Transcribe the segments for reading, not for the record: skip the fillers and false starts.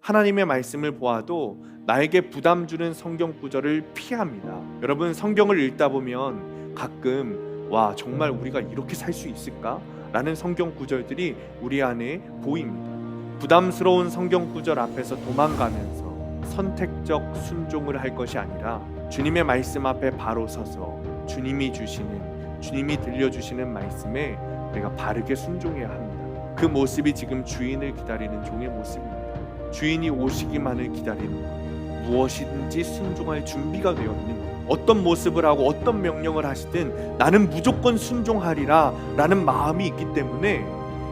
하나님의 말씀을 보아도 나에게 부담 주는 성경 구절을 피합니다. 여러분, 성경을 읽다 보면 가끔 와, 정말 우리가 이렇게 살 수 있을까? 라는 성경 구절들이 우리 안에 보입니다. 부담스러운 성경 구절 앞에서 도망가면서 선택적 순종을 할 것이 아니라 주님의 말씀 앞에 바로 서서 주님이 들려주시는 말씀에 내가 바르게 순종해야 합니다. 그 모습이 지금 주인을 기다리는 종의 모습입니다. 주인이 오시기만을 기다리는, 무엇이든지 순종할 준비가 되어 있는, 어떤 모습을 하고 어떤 명령을 하시든 나는 무조건 순종하리라 라는 마음이 있기 때문에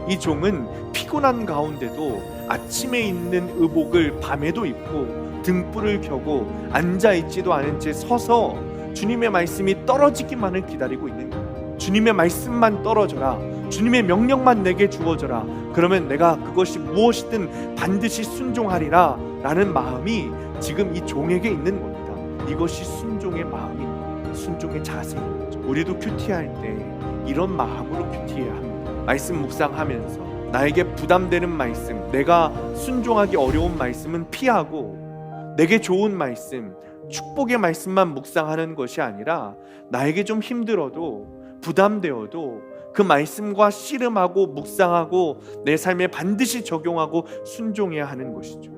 이 종은 피곤한 가운데도 아침에 입는 의복을 밤에도 입고 등불을 켜고 앉아있지도 않은 채 서서 주님의 말씀이 떨어지기만을 기다리고 있는 거예요. 주님의 말씀만 떨어져라, 주님의 명령만 내게 주어져라, 그러면 내가 그것이 무엇이든 반드시 순종하리라 라는 마음이 지금 이 종에게 있는 겁니다. 이것이 순종의 마음입니다. 순종의 자세인 거죠. 우리도 큐티할 때 이런 마음으로 큐티해야 합니다. 말씀 묵상하면서 나에게 부담되는 말씀, 내가 순종하기 어려운 말씀은 피하고 내게 좋은 말씀, 축복의 말씀만 묵상하는 것이 아니라 나에게 좀 힘들어도 부담되어도 그 말씀과 씨름하고 묵상하고 내 삶에 반드시 적용하고 순종해야 하는 것이죠.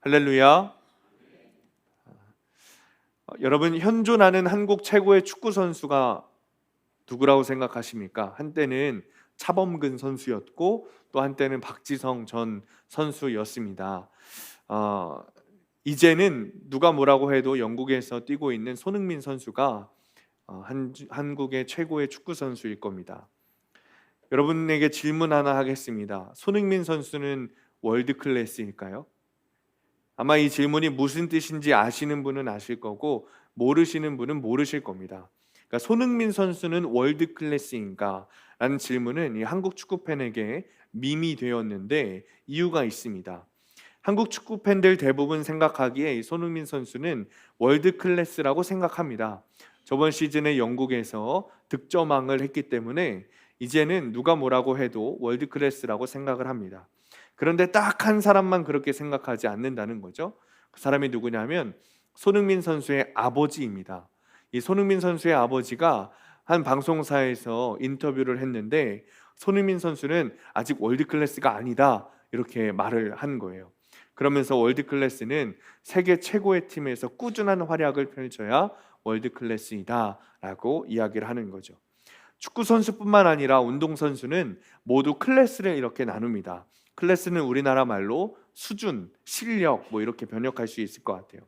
할렐루야. 여러분, 현존하는 한국 최고의 축구 선수가 누구라고 생각하십니까? 한때는 차범근 선수였고 또 한때는 박지성 전 선수였습니다. 이제는 누가 뭐라고 해도 영국에서 뛰고 있는 손흥민 선수가 한국의 최고의 축구 선수일 겁니다. 여러분에게 질문 하나 하겠습니다. 손흥민 선수는 월드 클래스일까요? 아마 이 질문이 무슨 뜻인지 아시는 분은 아실 거고 모르시는 분은 모르실 겁니다. 그러니까 손흥민 선수는 월드 클래스인가? 라는 질문은 이 한국 축구 팬에게 밈이 되었는데 이유가 있습니다. 한국 축구 팬들 대부분 생각하기에 이 손흥민 선수는 월드 클래스라고 생각합니다. 저번 시즌에 영국에서 득점왕을 했기 때문에 이제는 누가 뭐라고 해도 월드 클래스라고 생각을 합니다. 그런데 딱 한 사람만 그렇게 생각하지 않는다는 거죠. 그 사람이 누구냐면 손흥민 선수의 아버지입니다. 이 손흥민 선수의 아버지가 한 방송사에서 인터뷰를 했는데 손흥민 선수는 아직 월드 클래스가 아니다 이렇게 말을 한 거예요. 그러면서 월드 클래스는 세계 최고의 팀에서 꾸준한 활약을 펼쳐야 월드 클래스이다 라고 이야기를 하는 거죠. 축구 선수뿐만 아니라 운동 선수는 모두 클래스를 이렇게 나눕니다. 클래스는 우리나라 말로 수준, 실력 뭐 이렇게 번역할 수 있을 것 같아요.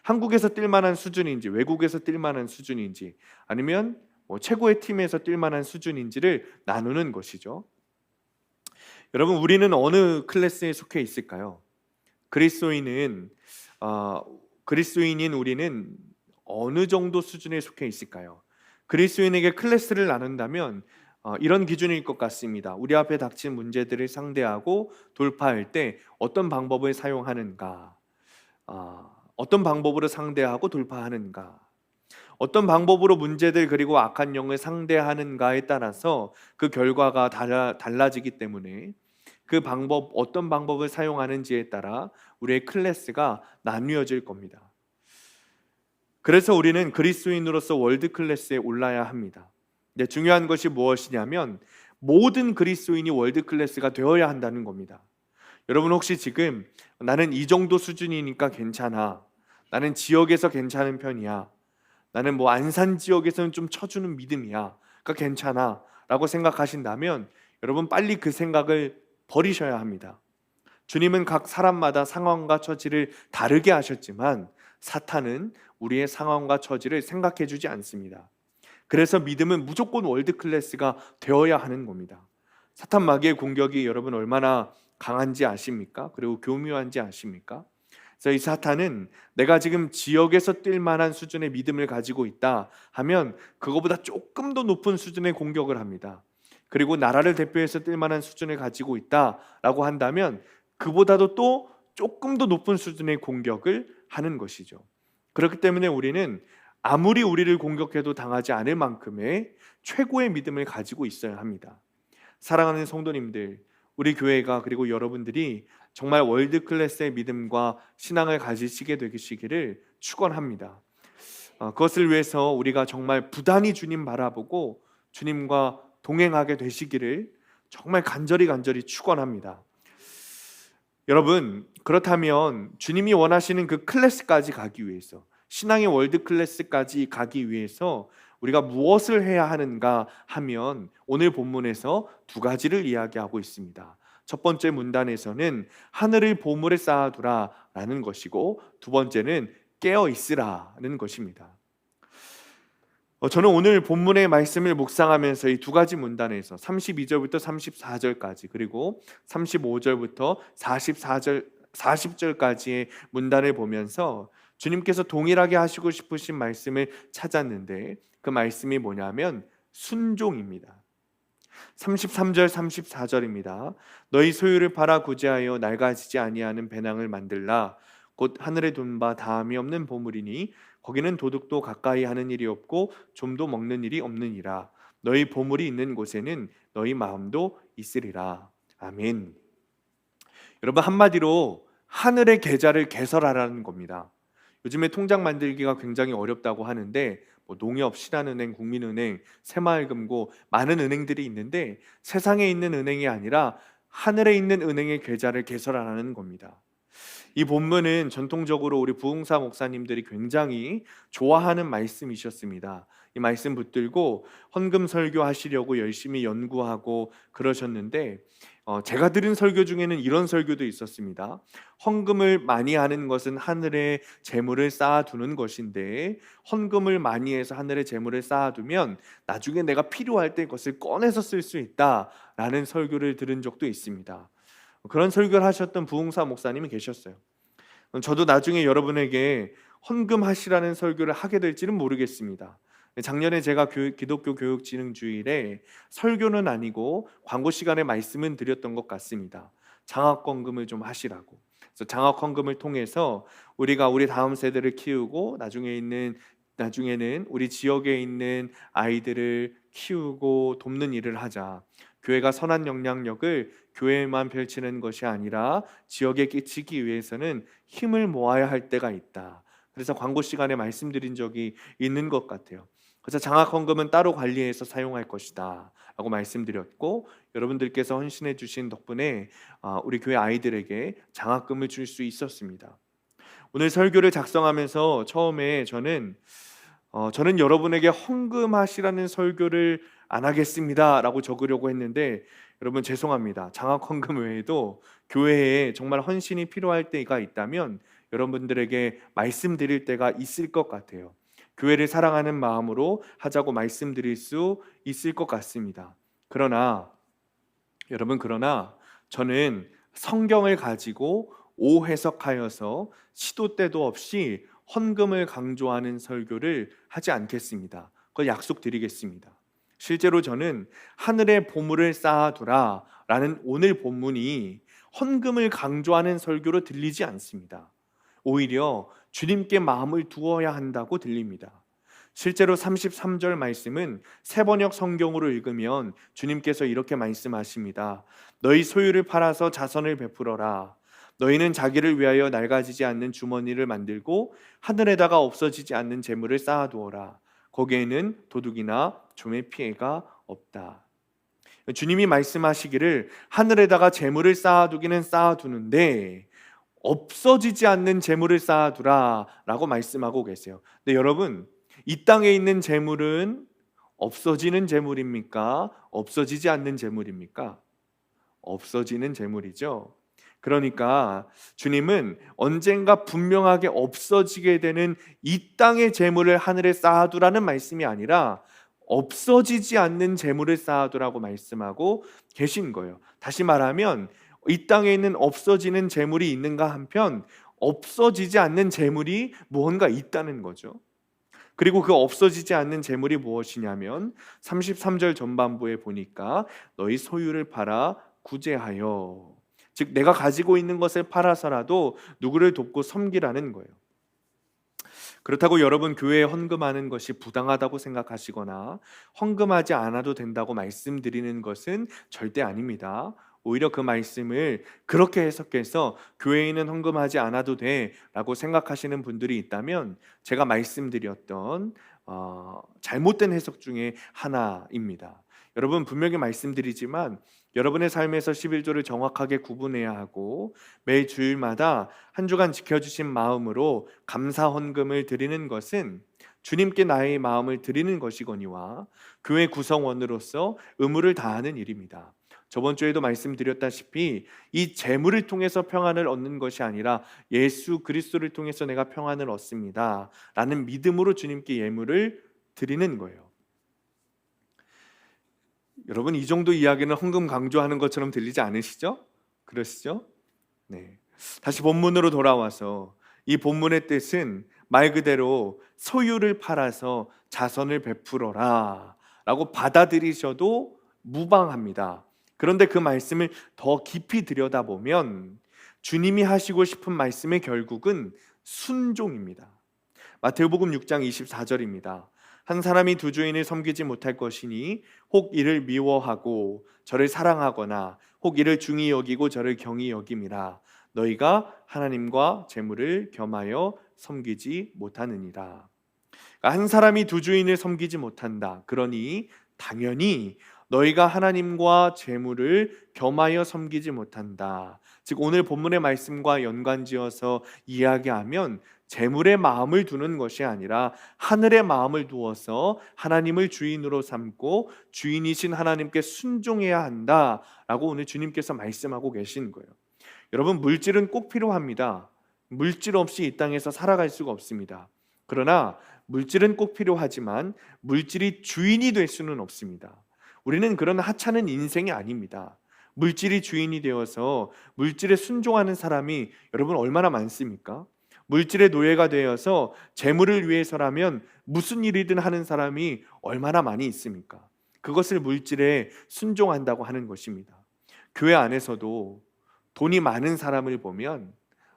한국에서 뛸 만한 수준인지 외국에서 뛸 만한 수준인지 아니면 최고의 팀에서 뛸 만한 수준인지를 나누는 것이죠. 여러분, 우리는 어느 클래스에 속해 있을까요? 그리스도인인 우리는 어느 정도 수준에 속해 있을까요? 그리스도인에게 클래스를 나눈다면 이런 기준일 것 같습니다. 우리 앞에 닥친 문제들을 상대하고 돌파할 때 어떤 방법을 사용하는가, 어떤 방법으로 상대하고 돌파하는가, 어떤 방법으로 문제들 그리고 악한 영을 상대하는가에 따라서 그 결과가 달라지기 때문에 그 방법, 어떤 방법을 사용하는지에 따라 우리의 클래스가 나뉘어질 겁니다. 그래서 우리는 그리스도인으로서 월드 클래스에 올라야 합니다. 중요한 것이 무엇이냐면 모든 그리스도인이 월드 클래스가 되어야 한다는 겁니다. 여러분, 혹시 지금 나는 이 정도 수준이니까 괜찮아, 나는 지역에서 괜찮은 편이야, 나는 뭐 안산 지역에서는 좀 쳐주는 믿음이야, 그러니까 괜찮아 라고 생각하신다면 여러분, 빨리 그 생각을 버리셔야 합니다. 주님은 각 사람마다 상황과 처지를 다르게 하셨지만 사탄은 우리의 상황과 처지를 생각해 주지 않습니다. 그래서 믿음은 무조건 월드 클래스가 되어야 하는 겁니다. 사탄 마귀의 공격이 여러분 얼마나 강한지 아십니까? 그리고 교묘한지 아십니까? 그래서 이 사탄은 내가 지금 지역에서 뛸 만한 수준의 믿음을 가지고 있다 하면 그거보다 조금 더 높은 수준의 공격을 합니다. 그리고 나라를 대표해서 뛸 만한 수준을 가지고 있다라고 한다면 그보다도 또 조금 더 높은 수준의 공격을 하는 것이죠. 그렇기 때문에 우리는 아무리 우리를 공격해도 당하지 않을 만큼의 최고의 믿음을 가지고 있어야 합니다. 사랑하는 성도님들, 우리 교회가 그리고 여러분들이 정말 월드 클래스의 믿음과 신앙을 가지시게 되시기를 축원합니다. 그것을 위해서 우리가 정말 부단히 주님 바라보고 주님과 동행하게 되시기를 정말 간절히 축원합니다. 여러분, 그렇다면 주님이 원하시는 그 클래스까지 가기 위해서, 신앙의 월드 클래스까지 가기 위해서 우리가 무엇을 해야 하는가 하면 오늘 본문에서 두 가지를 이야기하고 있습니다. 첫 번째 문단에서는 하늘을 보물에 쌓아두라 라는 것이고, 두 번째는 깨어 있으라는 것입니다. 저는 오늘 본문의 말씀을 묵상하면서 이 두 가지 문단에서 32절부터 34절까지 그리고 35절부터 40절까지의 문단을 보면서 주님께서 동일하게 하시고 싶으신 말씀을 찾았는데, 그 말씀이 뭐냐면 순종입니다. 33절 34절입니다. 너희 소유를 팔아 구제하여 낡아지지 아니하는 배낭을 만들라. 곧 하늘에 둔 바 다함이 없는 보물이니 거기는 도둑도 가까이 하는 일이 없고 좀도 먹는 일이 없느니라. 너희 보물이 있는 곳에는 너희 마음도 있으리라. 아멘. 여러분, 한마디로 하늘의 계좌를 개설하라는 겁니다. 요즘에 통장 만들기가 굉장히 어렵다고 하는데 농협, 신한은행, 국민은행, 새마을금고 많은 은행들이 있는데 세상에 있는 은행이 아니라 하늘에 있는 은행의 계좌를 개설하라는 겁니다. 이 본문은 전통적으로 우리 부흥사 목사님들이 굉장히 좋아하는 말씀이셨습니다. 이 말씀 붙들고 헌금 설교하시려고 열심히 연구하고 그러셨는데 제가 들은 설교 중에는 이런 설교도 있었습니다. 헌금을 많이 하는 것은 하늘에 재물을 쌓아두는 것인데 헌금을 많이 해서 하늘에 재물을 쌓아두면 나중에 내가 필요할 때 그것을 꺼내서 쓸 수 있다라는 설교를 들은 적도 있습니다. 그런 설교를 하셨던 부흥사 목사님이 계셨어요. 저도 나중에 여러분에게 헌금하시라는 설교를 하게 될지는 모르겠습니다. 작년에 제가 기독교 교육진흥주일에 설교는 아니고 광고 시간에 말씀은 드렸던 것 같습니다. 장학헌금을 좀 하시라고. 그래서 장학헌금을 통해서 우리가 우리 다음 세대를 키우고 나중에는 우리 지역에 있는 아이들을 키우고 돕는 일을 하자. 교회가 선한 영향력을 교회만 펼치는 것이 아니라 지역에 끼치기 위해서는 힘을 모아야 할 때가 있다. 그래서 광고 시간에 말씀드린 적이 있는 것 같아요. 그래서 장학헌금은 따로 관리해서 사용할 것이다 라고 말씀드렸고, 여러분들께서 헌신해 주신 덕분에 우리 교회 아이들에게 장학금을 줄 수 있었습니다. 오늘 설교를 작성하면서 처음에 저는 여러분에게 헌금하시라는 설교를 안 하겠습니다 라고 적으려고 했는데, 여러분 죄송합니다. 장학헌금 외에도 교회에 정말 헌신이 필요할 때가 있다면 여러분들에게 말씀드릴 때가 있을 것 같아요. 교회를 사랑하는 마음으로 하자고 말씀드릴 수 있을 것 같습니다. 그러나 저는 성경을 가지고 오해석하여서 시도 때도 없이 헌금을 강조하는 설교를 하지 않겠습니다. 그걸 약속드리겠습니다. 실제로 저는 하늘에 보물을 쌓아두라 라는 오늘 본문이 헌금을 강조하는 설교로 들리지 않습니다. 오히려 주님께 마음을 두어야 한다고 들립니다. 실제로 33절 말씀은 새번역 성경으로 읽으면 주님께서 이렇게 말씀하십니다. 너희 소유를 팔아서 자선을 베풀어라. 너희는 자기를 위하여 낡아지지 않는 주머니를 만들고 하늘에다가 없어지지 않는 재물을 쌓아두어라. 거기에는 도둑이나 좀의 피해가 없다. 주님이 말씀하시기를 하늘에다가 재물을 쌓아두기는 쌓아두는데 없어지지 않는 재물을 쌓아두라 라고 말씀하고 계세요. 근데 여러분, 이 땅에 있는 재물은 없어지는 재물입니까? 없어지지 않는 재물입니까? 없어지는 재물이죠. 그러니까 주님은 언젠가 분명하게 없어지게 되는 이 땅의 재물을 하늘에 쌓아두라는 말씀이 아니라 없어지지 않는 재물을 쌓아두라고 말씀하고 계신 거예요. 다시 말하면 이 땅에 있는 없어지는 재물이 있는가 한편 없어지지 않는 재물이 무언가 있다는 거죠. 그리고 그 없어지지 않는 재물이 무엇이냐면 33절 전반부에 보니까 너희 소유를 팔아 구제하여, 즉 내가 가지고 있는 것을 팔아서라도 누구를 돕고 섬기라는 거예요. 그렇다고 여러분 교회에 헌금하는 것이 부당하다고 생각하시거나 헌금하지 않아도 된다고 말씀드리는 것은 절대 아닙니다. 오히려 그 말씀을 그렇게 해석해서 교회에는 헌금하지 않아도 돼라고 생각하시는 분들이 있다면 제가 말씀드렸던 잘못된 해석 중에 하나입니다. 여러분 분명히 말씀드리지만 여러분의 삶에서 11조를 정확하게 구분해야 하고 매 주일마다 한 주간 지켜주신 마음으로 감사 헌금을 드리는 것은 주님께 나의 마음을 드리는 것이거니와 교회 구성원으로서 의무를 다하는 일입니다. 저번 주에도 말씀드렸다시피 이 재물을 통해서 평안을 얻는 것이 아니라 예수 그리스도를 통해서 내가 평안을 얻습니다 라는 믿음으로 주님께 예물을 드리는 거예요. 여러분 이 정도 이야기는 헌금 강조하는 것처럼 들리지 않으시죠? 그러시죠? 네. 다시 본문으로 돌아와서 이 본문의 뜻은 말 그대로 소유를 팔아서 자선을 베풀어라 라고 받아들이셔도 무방합니다. 그런데 그 말씀을 더 깊이 들여다보면 주님이 하시고 싶은 말씀의 결국은 순종입니다. 마태복음 6장 24절입니다. 한 사람이 두 주인을 섬기지 못할 것이니 혹 이를 미워하고 저를 사랑하거나 혹 이를 중히 여기고 저를 경히 여김이라. 너희가 하나님과 재물을 겸하여 섬기지 못하느니라. 한 사람이 두 주인을 섬기지 못한다. 그러니 당연히 너희가 하나님과 재물을 겸하여 섬기지 못한다. 즉 오늘 본문의 말씀과 연관지어서 이야기하면 재물의 마음을 두는 것이 아니라 하늘의 마음을 두어서 하나님을 주인으로 삼고 주인이신 하나님께 순종해야 한다라고 오늘 주님께서 말씀하고 계신 거예요. 여러분 물질은 꼭 필요합니다. 물질 없이 이 땅에서 살아갈 수가 없습니다. 그러나 물질은 꼭 필요하지만 물질이 주인이 될 수는 없습니다. 우리는 그런 하찮은 인생이 아닙니다. 물질이 주인이 되어서 물질에 순종하는 사람이 여러분 얼마나 많습니까? 물질의 노예가 되어서 재물을 위해서라면 무슨 일이든 하는 사람이 얼마나 많이 있습니까? 그것을 물질에 순종한다고 하는 것입니다. 교회 안에서도 돈이 많은 사람을 보면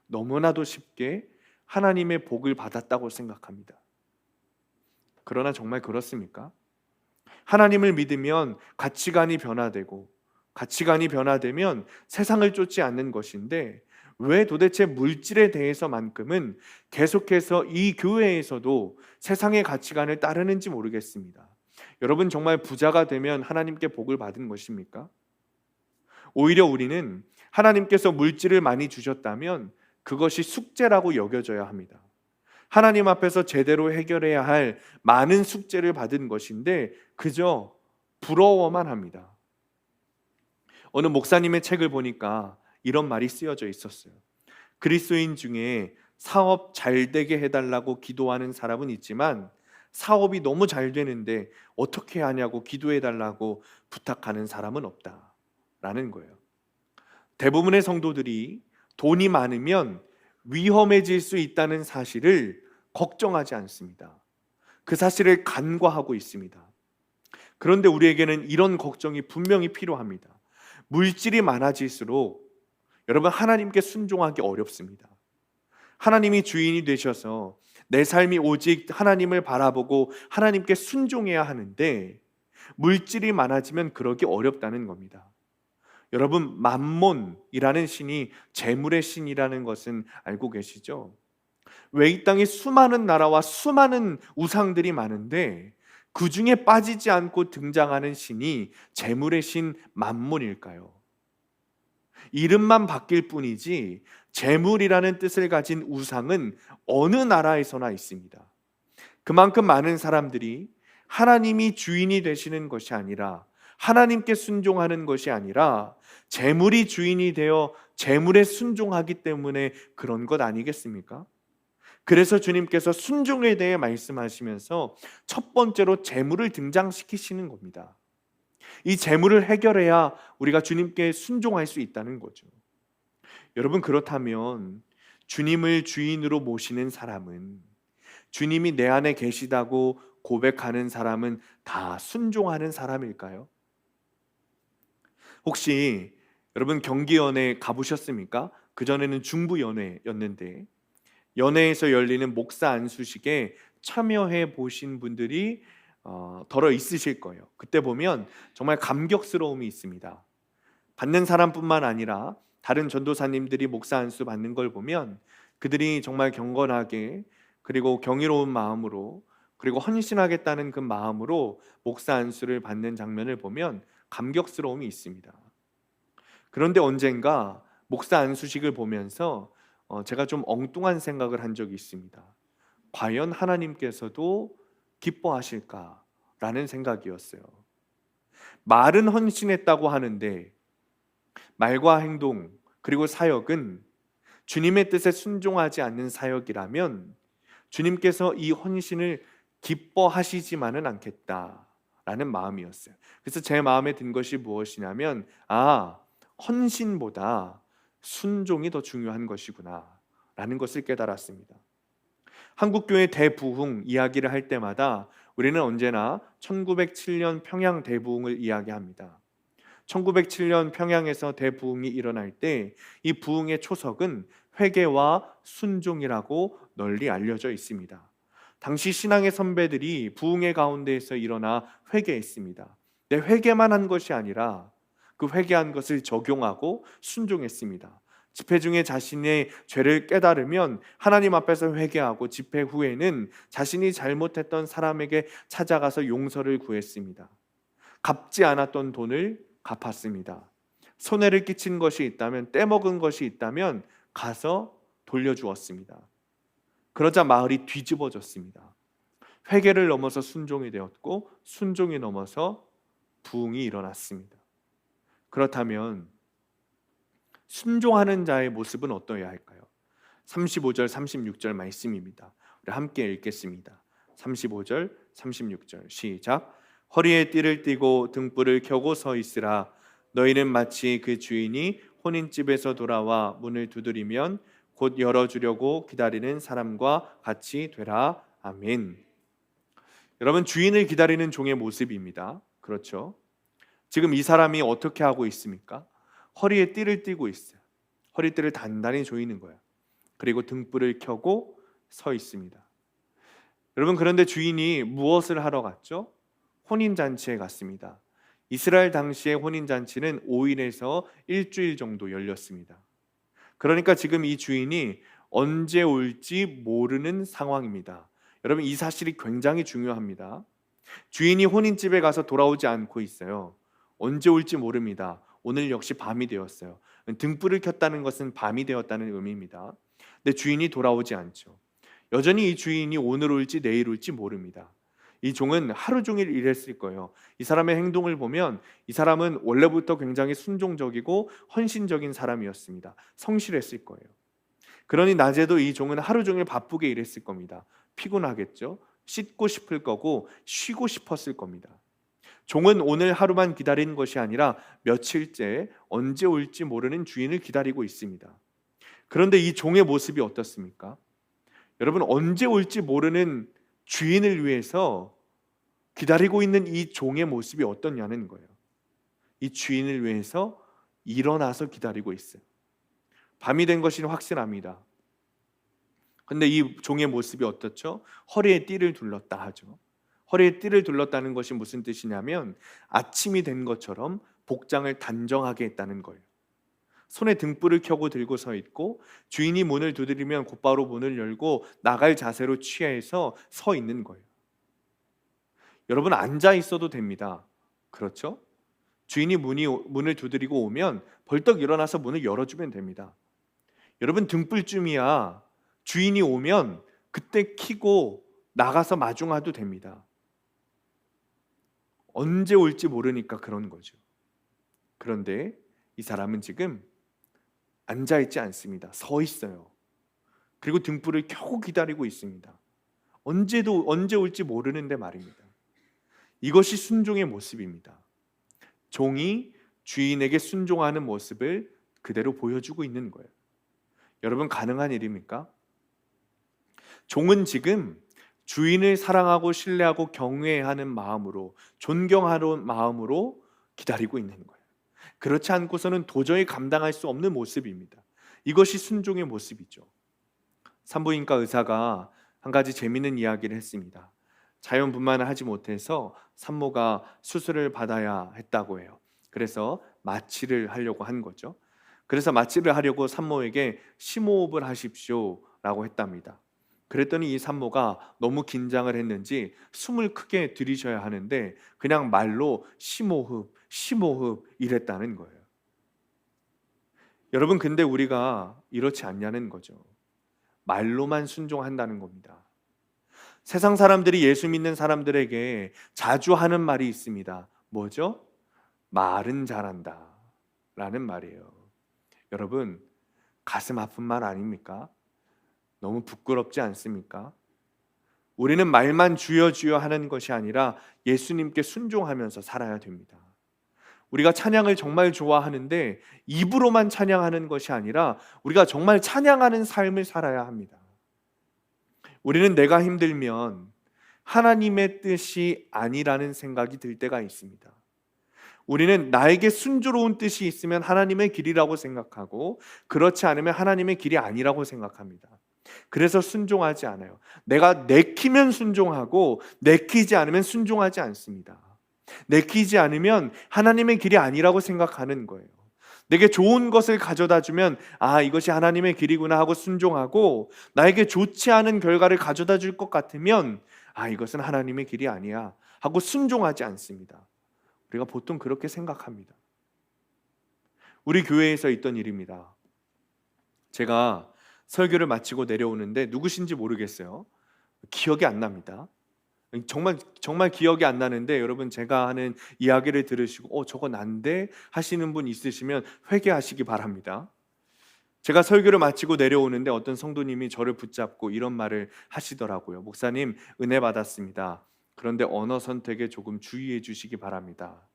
너무나도 쉽게 하나님의 복을 받았다고 생각합니다. 그러나 정말 그렇습니까? 하나님을 믿으면 가치관이 변화되고 가치관이 변화되면 세상을 쫓지 않는 것인데 왜 도대체 물질에 대해서만큼은 계속해서 이 교회에서도 세상의 가치관을 따르는지 모르겠습니다. 여러분 정말 부자가 되면 하나님께 복을 받은 것입니까? 오히려 우리는 하나님께서 물질을 많이 주셨다면 그것이 숙제라고 여겨져야 합니다. 하나님 앞에서 제대로 해결해야 할 많은 숙제를 받은 것인데 그저 부러워만 합니다. 어느 목사님의 책을 보니까 이런 말이 쓰여져 있었어요. 그리스도인 중에 사업 잘 되게 해달라고 기도하는 사람은 있지만 사업이 너무 잘 되는데 어떻게 하냐고 기도해달라고 부탁하는 사람은 없다라는 거예요. 대부분의 성도들이 돈이 많으면 위험해질 수 있다는 사실을 걱정하지 않습니다. 그 사실을 간과하고 있습니다. 그런데 우리에게는 이런 걱정이 분명히 필요합니다. 물질이 많아질수록 여러분 하나님께 순종하기 어렵습니다. 하나님이 주인이 되셔서 내 삶이 오직 하나님을 바라보고 하나님께 순종해야 하는데 물질이 많아지면 그러기 어렵다는 겁니다. 여러분 맘몬이라는 신이 재물의 신이라는 것은 알고 계시죠? 왜 이 땅에 수많은 나라와 수많은 우상들이 많은데 그 중에 빠지지 않고 등장하는 신이 재물의 신 맘몬일까요? 이름만 바뀔 뿐이지 재물이라는 뜻을 가진 우상은 어느 나라에서나 있습니다. 그만큼 많은 사람들이 하나님이 주인이 되시는 것이 아니라 하나님께 순종하는 것이 아니라 재물이 주인이 되어 재물에 순종하기 때문에 그런 것 아니겠습니까? 그래서 주님께서 순종에 대해 말씀하시면서 첫 번째로 재물을 등장시키시는 겁니다. 이 재물을 해결해야 우리가 주님께 순종할 수 있다는 거죠. 여러분 그렇다면 주님을 주인으로 모시는 사람은, 주님이 내 안에 계시다고 고백하는 사람은 다 순종하는 사람일까요? 혹시 여러분 경기연회 가보셨습니까? 그전에는 중부연회였는데 연회에서 열리는 목사 안수식에 참여해 보신 분들이 덜어 있으실 거예요. 그때 보면 정말 감격스러움이 있습니다. 받는 사람뿐만 아니라 다른 전도사님들이 목사 안수 받는 걸 보면 그들이 정말 경건하게, 그리고 경이로운 마음으로, 그리고 헌신하겠다는 그 마음으로 목사 안수를 받는 장면을 보면 감격스러움이 있습니다. 그런데 언젠가 목사 안수식을 보면서 제가 좀 엉뚱한 생각을 한 적이 있습니다. 과연 하나님께서도 기뻐하실까라는 생각이었어요. 말은 헌신했다고 하는데 말과 행동, 그리고 사역은 주님의 뜻에 순종하지 않는 사역이라면 주님께서 이 헌신을 기뻐하시지만은 않겠다라는 마음이었어요. 그래서 제 마음에 든 것이 무엇이냐면, 헌신보다 순종이 더 중요한 것이구나 라는 것을 깨달았습니다. 한국교회 대부흥 이야기를 할 때마다 우리는 언제나 1907년 평양 대부흥을 이야기합니다. 1907년 평양에서 대부흥이 일어날 때 이 부흥의 초석은 회개와 순종이라고 널리 알려져 있습니다. 당시 신앙의 선배들이 부흥의 가운데에서 일어나 회개했습니다. 내 회개만 한 것이 아니라 그 회개한 것을 적용하고 순종했습니다. 집회 중에 자신의 죄를 깨달으면 하나님 앞에서 회개하고 집회 후에는 자신이 잘못했던 사람에게 찾아가서 용서를 구했습니다. 갚지 않았던 돈을 갚았습니다. 손해를 끼친 것이 있다면, 떼먹은 것이 있다면 가서 돌려주었습니다. 그러자 마을이 뒤집어졌습니다. 회개를 넘어서 순종이 되었고, 순종이 넘어서 부흥이 일어났습니다. 그렇다면 순종하는 자의 모습은 어떠해야 할까요? 35절, 36절 말씀입니다. 우리 함께 읽겠습니다. 35절, 36절 시작. 허리에 띠를 띠고 등불을 켜고 서 있으라. 너희는 마치 그 주인이 혼인집에서 돌아와 문을 두드리면 곧 열어주려고 기다리는 사람과 같이 되라. 아멘. 여러분, 주인을 기다리는 종의 모습입니다. 그렇죠? 지금 이 사람이 어떻게 하고 있습니까? 허리에 띠를 띠고 있어요. 허리띠를 단단히 조이는 거예요. 그리고 등불을 켜고 서 있습니다. 여러분, 그런데 주인이 무엇을 하러 갔죠? 혼인잔치에 갔습니다. 이스라엘 당시의 혼인잔치는 5일에서 일주일 정도 열렸습니다. 그러니까 지금 이 주인이 언제 올지 모르는 상황입니다. 여러분, 이 사실이 굉장히 중요합니다. 주인이 혼인집에 가서 돌아오지 않고 있어요. 언제 올지 모릅니다. 오늘 역시 밤이 되었어요. 등불을 켰다는 것은 밤이 되었다는 의미입니다. 근데 주인이 돌아오지 않죠. 여전히 이 주인이 오늘 올지 내일 올지 모릅니다. 이 종은 하루 종일 일했을 거예요. 이 사람의 행동을 보면 이 사람은 원래부터 굉장히 순종적이고 헌신적인 사람이었습니다. 성실했을 거예요. 그러니 낮에도 이 종은 하루 종일 바쁘게 일했을 겁니다. 피곤하겠죠. 씻고 싶을 거고 쉬고 싶었을 겁니다. 종은 오늘 하루만 기다리는 것이 아니라 며칠째 언제 올지 모르는 주인을 기다리고 있습니다. 그런데 이 종의 모습이 어떻습니까? 여러분, 언제 올지 모르는 주인을 위해서 기다리고 있는 이 종의 모습이 어떠냐는 거예요. 이 주인을 위해서 일어나서 기다리고 있어요. 밤이 된 것이 확실합니다. 근데 이 종의 모습이 어떻죠? 허리에 띠를 둘렀다 하죠. 허리에 띠를 둘렀다는 것이 무슨 뜻이냐면 아침이 된 것처럼 복장을 단정하게 했다는 거예요. 손에 등불을 켜고 들고 서 있고 주인이 문을 두드리면 곧바로 문을 열고 나갈 자세로 취해서 서 있는 거예요. 여러분, 앉아 있어도 됩니다. 그렇죠? 주인이 문을 두드리고 오면 벌떡 일어나서 문을 열어주면 됩니다. 여러분, 등불쯤이야 주인이 오면 그때 켜고 나가서 마중하도 됩니다. 언제 올지 모르니까 그런 거죠. 그런데 이 사람은 지금 앉아있지 않습니다. 서 있어요. 그리고 등불을 켜고 기다리고 있습니다. 언제 올지 모르는데 말입니다. 이것이 순종의 모습입니다. 종이 주인에게 순종하는 모습을 그대로 보여주고 있는 거예요. 여러분, 가능한 일입니까? 종은 지금 주인을 사랑하고 신뢰하고 경외하는 마음으로, 존경하는 마음으로 기다리고 있는 거예요. 그렇지 않고서는 도저히 감당할 수 없는 모습입니다. 이것이 순종의 모습이죠. 산부인과 의사가 한 가지 재미있는 이야기를 했습니다. 자연분만을 하지 못해서 산모가 수술을 받아야 했다고 해요. 그래서 마취를 하려고 한 거죠. 그래서 마취를 하려고 산모에게 심호흡을 하십시오 라고 했답니다. 그랬더니 이 산모가 너무 긴장을 했는지 숨을 크게 들이셔야 하는데 그냥 말로 심호흡, 심호흡 이랬다는 거예요. 여러분, 근데 우리가 이렇지 않냐는 거죠. 말로만 순종한다는 겁니다. 세상 사람들이 예수 믿는 사람들에게 자주 하는 말이 있습니다. 뭐죠? 말은 잘한다 라는 말이에요. 여러분, 가슴 아픈 말 아닙니까? 너무 부끄럽지 않습니까? 우리는 말만 주여 주여 하는 것이 아니라 예수님께 순종하면서 살아야 됩니다. 우리가 찬양을 정말 좋아하는데 입으로만 찬양하는 것이 아니라 우리가 정말 찬양하는 삶을 살아야 합니다. 우리는 내가 힘들면 하나님의 뜻이 아니라는 생각이 들 때가 있습니다. 우리는 나에게 순조로운 뜻이 있으면 하나님의 길이라고 생각하고 그렇지 않으면 하나님의 길이 아니라고 생각합니다. 그래서 순종하지 않아요. 내가 내키면 순종하고 내키지 않으면 순종하지 않습니다. 내키지 않으면 하나님의 길이 아니라고 생각하는 거예요. 내게 좋은 것을 가져다 주면 이것이 하나님의 길이구나 하고 순종하고, 나에게 좋지 않은 결과를 가져다 줄 것 같으면 이것은 하나님의 길이 아니야 하고 순종하지 않습니다. 우리가 보통 그렇게 생각합니다. 우리 교회에서 있던 일입니다. 제가 설교를 마치고 내려오는데 누구신지 모르겠어요. 기억이 안 납니다. 정말 기억이 안 나는데 여러분, 제가 하는 이야기를 들으시고 저거 난데 하시는 분 있으시면 회개하시기 바랍니다. 제가 설교를 마치고 내려오는데 어떤 성도님이 저를 붙잡고 이런 말을 하시더라고요. 목사님, 은혜 받았습니다. 그런데 언어 선택에 조금 주의해 주시기 바랍니다.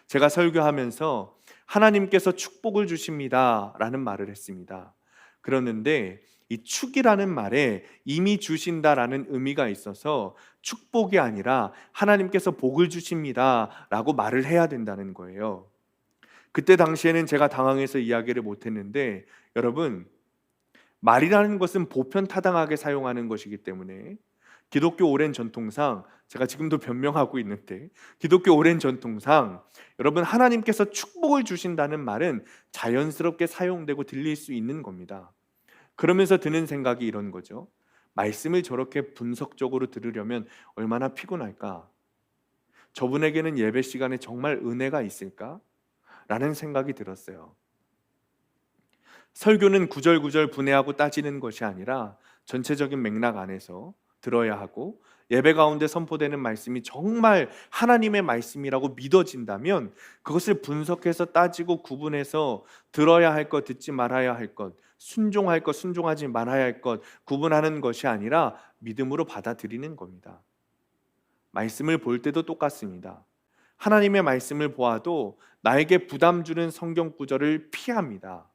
제가 설교하면서 하나님께서 축복을 주십니다 라는 말을 했습니다. 그러는데 이 축이라는 말에 이미 주신다라는 의미가 있어서 축복이 아니라 하나님께서 복을 주십니다 라고 말을 해야 된다는 거예요. 그때 당시에는 제가 당황해서 이야기를 못했는데, 여러분, 말이라는 것은 보편타당하게 사용하는 것이기 때문에 기독교 오랜 전통상, 제가 지금도 변명하고 있는데 기독교 오랜 전통상 여러분, 하나님께서 축복을 주신다는 말은 자연스럽게 사용되고 들릴 수 있는 겁니다. 그러면서 드는 생각이 이런 거죠. 말씀을 저렇게 분석적으로 들으려면 얼마나 피곤할까? 저분에게는 예배 시간에 정말 은혜가 있을까? 라는 생각이 들었어요. 설교는 구절구절 분해하고 따지는 것이 아니라 전체적인 맥락 안에서 들어야 하고, 예배 가운데 선포되는 말씀이 정말 하나님의 말씀이라고 믿어진다면 그것을 분석해서 따지고 구분해서 들어야 할 것, 듣지 말아야 할 것, 순종할 것, 순종하지 말아야 할 것 구분하는 것이 아니라 믿음으로 받아들이는 겁니다. 말씀을 볼 때도 똑같습니다. 하나님의 말씀을 보아도 나에게 부담 주는 성경 구절을 피합니다.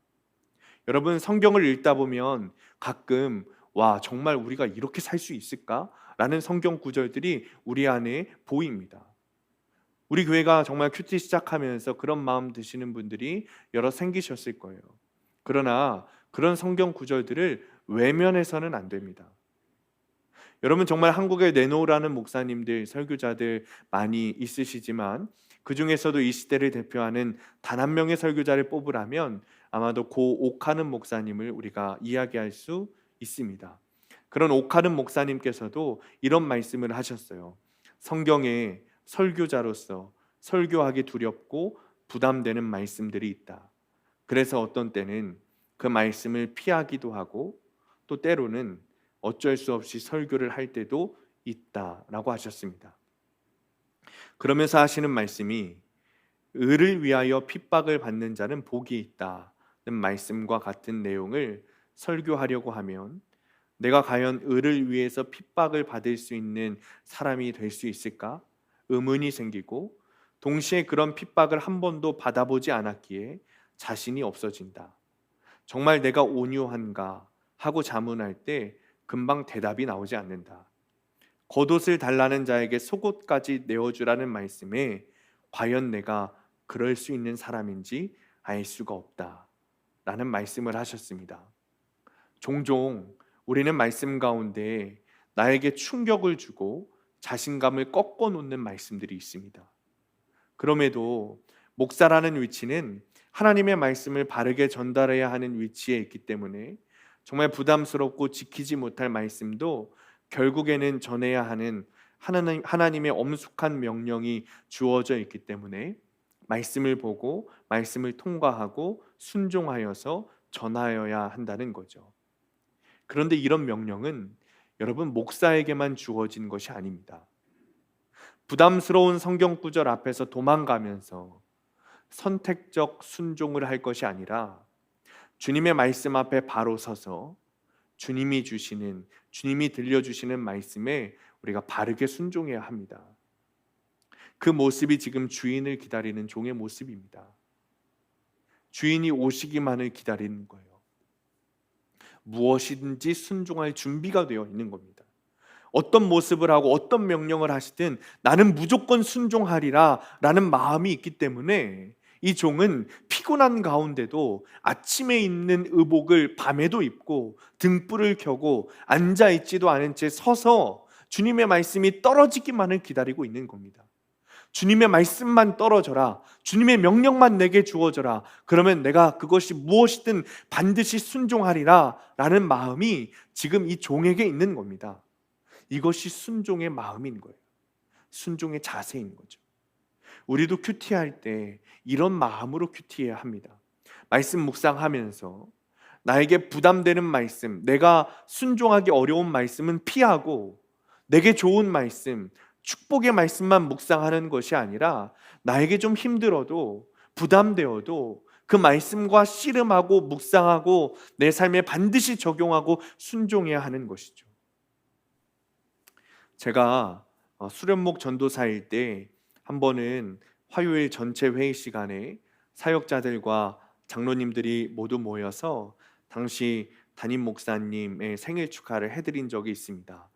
여러분, 성경을 읽다 보면 가끔 정말 우리가 이렇게 살 수 있을까? 라는 성경 구절들이 우리 안에 보입니다. 우리 교회가 정말 큐티 시작하면서 그런 마음 드시는 분들이 여러 생기셨을 거예요. 그러나 그런 성경 구절들을 외면해서는 안 됩니다. 여러분, 정말 한국에 내놓으라는 목사님들, 설교자들 많이 있으시지만 그 중에서도 이 시대를 대표하는 단 한 명의 설교자를 뽑으라면 아마도 고 옥하는 목사님을 우리가 이야기할 수 있습니다. 그런 옥하는 목사님께서도 이런 말씀을 하셨어요. 성경에 설교자로서 설교하기 두렵고 부담되는 말씀들이 있다. 그래서 어떤 때는 그 말씀을 피하기도 하고 또 때로는 어쩔 수 없이 설교를 할 때도 있다라고 하셨습니다. 그러면서 하시는 말씀이 의를 위하여 핍박을 받는 자는 복이 있다는 말씀과 같은 내용을 설교하려고 하면 내가 과연 의를 위해서 핍박을 받을 수 있는 사람이 될 수 있을까? 의문이 생기고, 동시에 그런 핍박을 한 번도 받아보지 않았기에 자신이 없어진다. 정말 내가 온유한가 하고 자문할 때 금방 대답이 나오지 않는다. 겉옷을 달라는 자에게 속옷까지 내어주라는 말씀에 과연 내가 그럴 수 있는 사람인지 알 수가 없다 라는 말씀을 하셨습니다. 종종 우리는 말씀 가운데 나에게 충격을 주고 자신감을 꺾어 놓는 말씀들이 있습니다. 그럼에도 목사라는 위치는 하나님의 말씀을 바르게 전달해야 하는 위치에 있기 때문에 정말 부담스럽고 지키지 못할 말씀도 결국에는 전해야 하는 하나님의 엄숙한 명령이 주어져 있기 때문에 말씀을 보고 말씀을 통과하고 순종하여서 전하여야 한다는 거죠. 그런데 이런 명령은 여러분 목사에게만 주어진 것이 아닙니다. 부담스러운 성경 구절 앞에서 도망가면서 선택적 순종을 할 것이 아니라 주님의 말씀 앞에 바로 서서 주님이 들려주시는 말씀에 우리가 바르게 순종해야 합니다. 그 모습이 지금 주인을 기다리는 종의 모습입니다. 주인이 오시기만을 기다리는 거예요. 무엇이든지 순종할 준비가 되어 있는 겁니다. 어떤 모습을 하고 어떤 명령을 하시든 나는 무조건 순종하리라 라는 마음이 있기 때문에 이 종은 피곤한 가운데도 아침에 입는 의복을 밤에도 입고 등불을 켜고 앉아있지도 않은 채 서서 주님의 말씀이 떨어지기만을 기다리고 있는 겁니다. 주님의 말씀만 떨어져라, 주님의 명령만 내게 주어져라, 그러면 내가 그것이 무엇이든 반드시 순종하리라 라는 마음이 지금 이 종에게 있는 겁니다. 이것이 순종의 마음인 거예요. 순종의 자세인 거죠. 우리도 큐티할 때 이런 마음으로 큐티해야 합니다. 말씀 묵상하면서 나에게 부담되는 말씀, 내가 순종하기 어려운 말씀은 피하고 내게 좋은 말씀, 축복의 말씀만 묵상하는 것이 아니라 나에게 좀 힘들어도 부담되어도 그 말씀과 씨름하고 묵상하고 내 삶에 반드시 적용하고 순종해야 하는 것이죠. 제가 수련목 전도사일 때 한 번은 화요일 전체 회의 시간에 사역자들과 장로님들이 모두 모여서 당시 담임 목사님의 생일 축하를 해드린 적이 있습니다.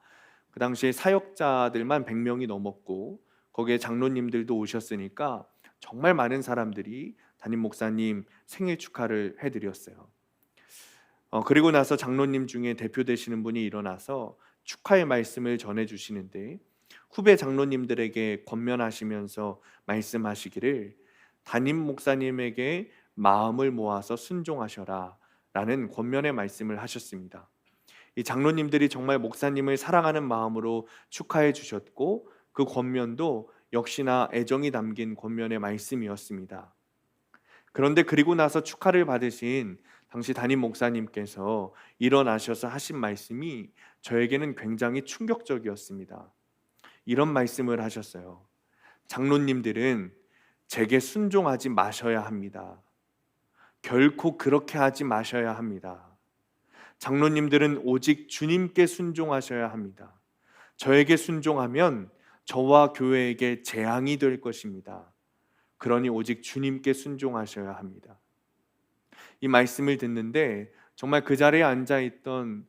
그 당시에 사역자들만 100명이 넘었고 거기에 장로님들도 오셨으니까 정말 많은 사람들이 담임 목사님 생일 축하를 해드렸어요. 그리고 나서 장로님 중에 대표 되시는 분이 일어나서 축하의 말씀을 전해주시는데 후배 장로님들에게 권면하시면서 말씀하시기를 담임 목사님에게 마음을 모아서 순종하셔라 라는 권면의 말씀을 하셨습니다. 이 장로님들이 정말 목사님을 사랑하는 마음으로 축하해 주셨고 그 권면도 역시나 애정이 담긴 권면의 말씀이었습니다. 그런데 그리고 나서 축하를 받으신 당시 담임 목사님께서 일어나셔서 하신 말씀이 저에게는 굉장히 충격적이었습니다. 이런 말씀을 하셨어요. 장로님들은 제게 순종하지 마셔야 합니다. 결코 그렇게 하지 마셔야 합니다. 장로님들은 오직 주님께 순종하셔야 합니다. 저에게 순종하면 저와 교회에게 재앙이 될 것입니다. 그러니 오직 주님께 순종하셔야 합니다. 이 말씀을 듣는데 정말 그 자리에 앉아있던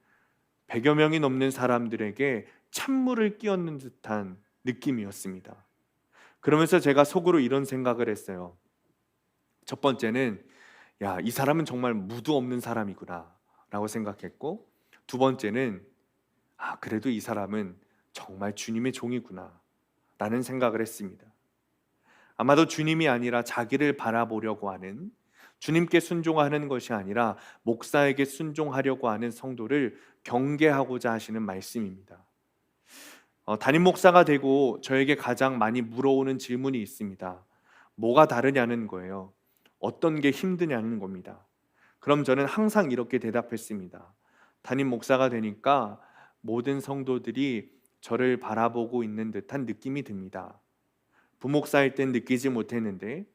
100여 명이 넘는 사람들에게 찬물을 끼얹는 듯한 느낌이었습니다. 그러면서 제가 속으로 이런 생각을 했어요. 첫 번째는 이 사람은 정말 무드 없는 사람이구나 라고 생각했고, 두 번째는 그래도 이 사람은 정말 주님의 종이구나 라는 생각을 했습니다. 아마도 주님이 아니라 자기를 바라보려고 하는, 주님께 순종하는 것이 아니라 목사에게 순종하려고 하는 성도를 경계하고자 하시는 말씀입니다. 담임 목사가 되고 저에게 가장 많이 물어오는 질문이 있습니다. 뭐가 다르냐는 거예요. 어떤 게 힘드냐는 겁니다. 그럼 저는 항상 이렇게 대답했습니다. 담임 목사가 되니까 모든 성도들이 저를 바라보고 있는 듯한 느낌이 듭니다. 부목사일 땐 느끼지 못했는데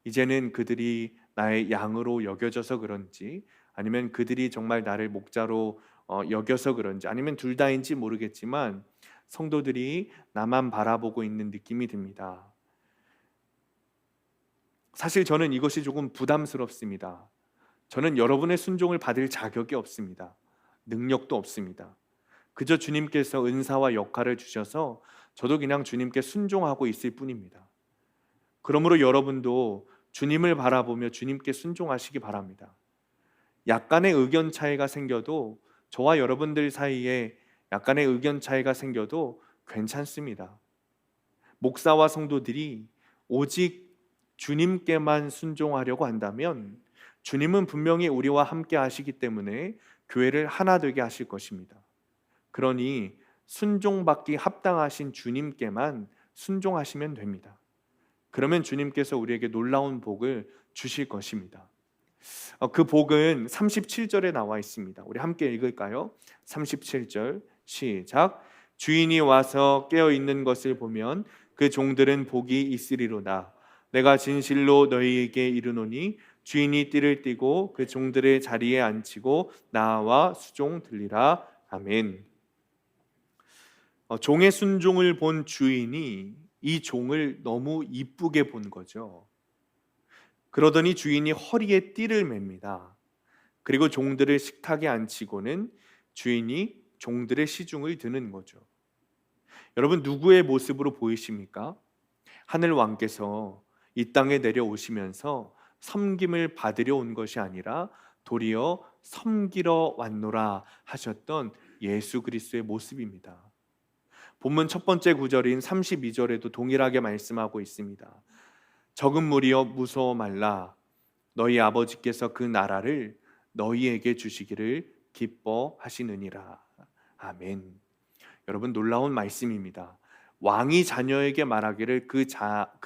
이제는 그들이 나의 양으로 여겨져서 그런지, 아니면 그들이 정말 나를 목자로 여겨서 그런지, 아니면 둘 다인지 모르겠지만 성도들이 나만 바라보고 있는 느낌이 듭니다. 사실 저는 이것이 조금 부담스럽습니다. 저는 여러분의 순종을 받을 자격이 없습니다. 능력도 없습니다. 그저 주님께서 은사와 역할을 주셔서 저도 그냥 주님께 순종하고 있을 뿐입니다. 그러므로 여러분도 주님을 바라보며 주님께 순종하시기 바랍니다. 약간의 의견 차이가 생겨도 저와 여러분들 사이에 약간의 의견 차이가 생겨도 괜찮습니다. 목사와 성도들이 오직 주님께만 순종하려고 한다면 주님은 분명히 우리와 함께 하시기 때문에 교회를 하나 되게 하실 것입니다. 그러니 순종받기 합당하신 주님께만 순종하시면 됩니다. 그러면 주님께서 우리에게 놀라운 복을 주실 것입니다. 그 복은 37절에 나와 있습니다. 우리 함께 읽을까요? 37절 시작. 주인이 와서 깨어 있는 것을 보면 그 종들은 복이 있으리로다. 내가 진실로 너희에게 이르노니 주인이 띠를 띠고 그 종들의 자리에 앉히고 나와 수종 들리라. 아멘. 종의 순종을 본 주인이 이 종을 너무 이쁘게 본 거죠. 그러더니 주인이 허리에 띠를 맵니다. 그리고 종들을 식탁에 앉히고는 주인이 종들의 시중을 드는 거죠. 여러분, 누구의 모습으로 보이십니까? 하늘 왕께서 이 땅에 내려오시면서 섬김을 받으려 온 것이 아니라 도리어 섬기러 왔노라 하셨던 예수 그리스도의 모습입니다. 본문 첫 번째 구절인 32절에도 동일하게 말씀하고 있습니다. 적은 무리여 무서워 말라. 너희 아버지께서 그 나라를 너희에게 주시기를 기뻐하시느니라. 아멘. 여러분, 놀라운 말씀입니다. 왕이 자녀에게 말하기를 그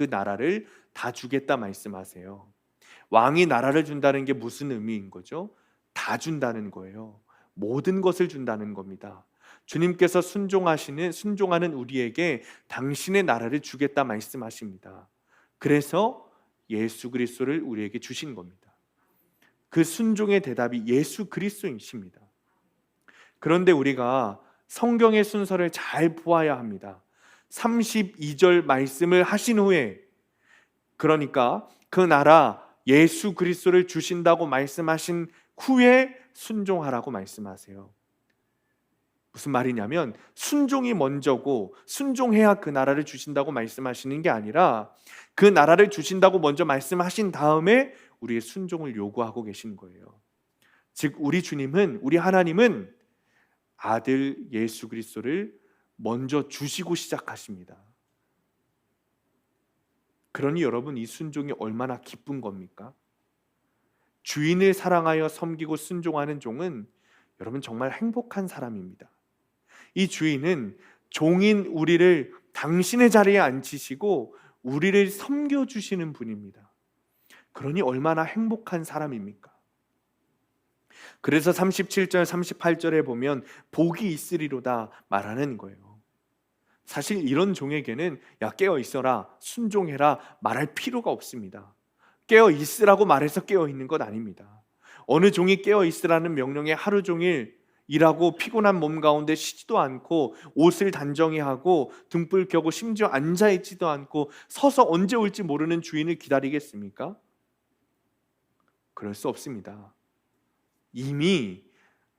나라를 다 주겠다 말씀하세요. 왕이 나라를 준다는 게 무슨 의미인 거죠? 다 준다는 거예요. 모든 것을 준다는 겁니다. 주님께서 순종하는 우리에게 당신의 나라를 주겠다 말씀하십니다. 그래서 예수 그리스도를 우리에게 주신 겁니다. 그 순종의 대답이 예수 그리스도이십니다. 그런데 우리가 성경의 순서를 잘 보아야 합니다. 32절 말씀을 하신 후에, 그러니까 그 나라 예수 그리스도를 주신다고 말씀하신 후에 순종하라고 말씀하세요. 무슨 말이냐면 순종이 먼저고 순종해야 그 나라를 주신다고 말씀하시는 게 아니라 그 나라를 주신다고 먼저 말씀하신 다음에 우리의 순종을 요구하고 계신 거예요. 즉 우리 주님은, 우리 하나님은 아들 예수 그리스도를 먼저 주시고 시작하십니다. 그러니 여러분, 이 순종이 얼마나 기쁜 겁니까? 주인을 사랑하여 섬기고 순종하는 종은 여러분 정말 행복한 사람입니다. 이 주인은 종인 우리를 당신의 자리에 앉히시고 우리를 섬겨주시는 분입니다. 그러니 얼마나 행복한 사람입니까? 그래서 37절 38절에 보면 복이 있으리로다 말하는 거예요. 사실 이런 종에게는 야 깨어 있어라, 순종해라 말할 필요가 없습니다. 깨어 있으라고 말해서 깨어 있는 것 아닙니다. 어느 종이 깨어 있으라는 명령에 하루 종일 일하고 피곤한 몸 가운데 쉬지도 않고 옷을 단정히 하고 등불 켜고 심지어 앉아있지도 않고 서서 언제 올지 모르는 주인을 기다리겠습니까? 그럴 수 없습니다. 이미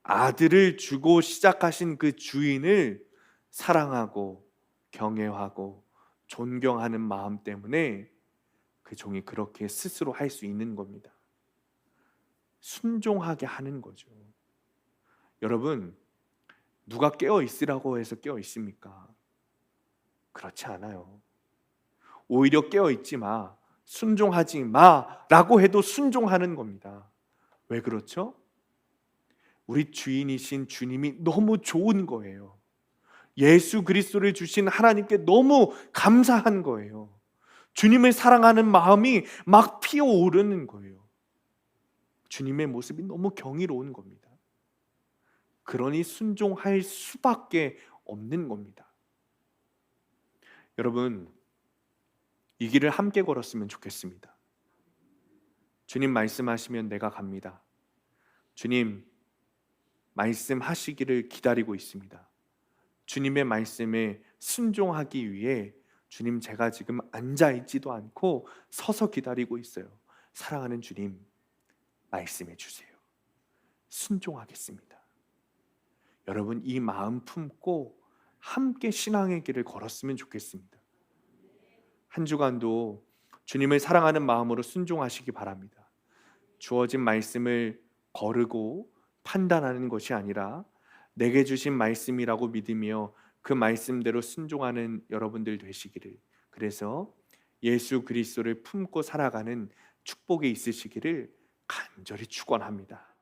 아들을 주고 시작하신 그 주인을 사랑하고 경외하고 존경하는 마음 때문에 그 종이 그렇게 스스로 할 수 있는 겁니다. 순종하게 하는 거죠. 여러분, 누가 깨어 있으라고 해서 깨어 있습니까? 그렇지 않아요. 오히려 깨어 있지 마, 순종하지 마라고 해도 순종하는 겁니다. 왜 그렇죠? 우리 주인이신 주님이 너무 좋은 거예요. 예수 그리스도를 주신 하나님께 너무 감사한 거예요. 주님을 사랑하는 마음이 막 피어오르는 거예요. 주님의 모습이 너무 경이로운 겁니다. 그러니 순종할 수밖에 없는 겁니다. 여러분, 이 길을 함께 걸었으면 좋겠습니다. 주님 말씀하시면 내가 갑니다. 주님 말씀하시기를 기다리고 있습니다. 주님의 말씀에 순종하기 위해 주님 제가 지금 앉아있지도 않고 서서 기다리고 있어요. 사랑하는 주님 말씀해 주세요. 순종하겠습니다. 여러분 이 마음 품고 함께 신앙의 길을 걸었으면 좋겠습니다. 한 주간도 주님을 사랑하는 마음으로 순종하시기 바랍니다. 주어진 말씀을 거르고 판단하는 것이 아니라 내게 주신 말씀이라고 믿으며 그 말씀대로 순종하는 여러분들 되시기를, 그래서 예수 그리스도를 품고 살아가는 축복이 있으시기를 간절히 축원합니다.